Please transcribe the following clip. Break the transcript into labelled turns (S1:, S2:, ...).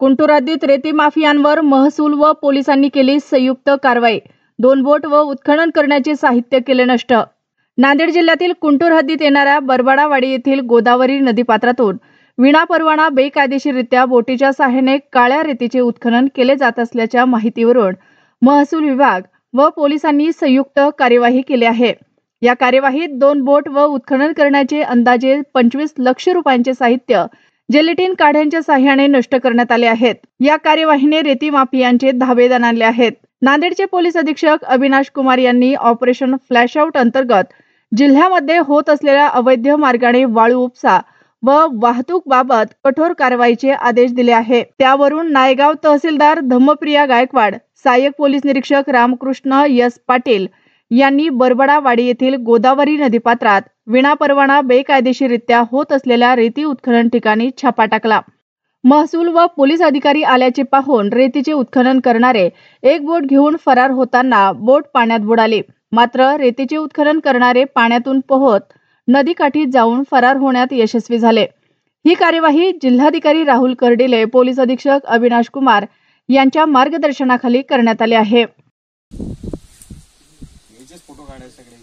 S1: कुंटूर हद्दीत रेती माफियांवर महसूल व पोलिसांनी केली संयुक्त कारवाई। 2 बोट व उत्खनन करण्याचे साहित्य केले नष्ट। नांदेड जिल्ह्यातील कुंटूर हद्दीत येणाऱ्या बरबडावाडी येथील गोदावरी नदीपात्रातून विनापरवाना बेकायदेशीररित्या बोटीच्या सहाय्याने काळ्या रेतीचे उत्खनन केले जात असल्याच्या माहितीवरून महसूल विभाग व पोलिसांनी संयुक्त कार्यवाही केली आहे। या कार्यवाहीत 2 बोट व उत्खनन करण्याचे अंदाजे 25 लाख रुपयांचे साहित्य जेलिटिन काढ्यांच्या सहाय्याने नष्ट करण्यात आले आहेत। या कार्यवाहीने रेती माफियांचे धाबे दणाणले आहेत। नांदेडचे पोलीस अधीक्षक अविनाश कुमार यांनी ऑपरेशन फ्लॅश आउट अंतर्गत जिल्ह्यामध्ये होत असलेल्या अवैध मार्गाने वाळू उपसा व वाहतूक बाबत कठोर कारवाईचे आदेश दिले आहे। त्यावरून नायगाव तहसीलदार धम्मप्रिया गायकवाड, सहाय्यक पोलीस निरीक्षक रामकृष्ण एस पाटील यांनी बरबडावाडी येथील गोदावरी नदीपात्रात विनापरवाना बेकायदेशीररित्या होत असलेल्या रेती उत्खनन ठिकाणी छापा टाकला। महसूल व पोलीस अधिकारी आल्याचे पाहून रेतीचे उत्खनन करणारे एक बोट घेऊन फरार होताना बोट पाण्यात बुडाली। मात्र रेतीचे उत्खनन करणारे पाण्यातून पोहत नदीकाठी जाऊन फरार होण्यात यशस्वी झाले। ही कार्यवाही जिल्हाधिकारी राहुल कर्डिले, पोलीस अधीक्षक अविनाश कुमार यांच्या मार्गदर्शनाखाली करण्यात आली आहे।
S2: फोटो काढायचे सगळे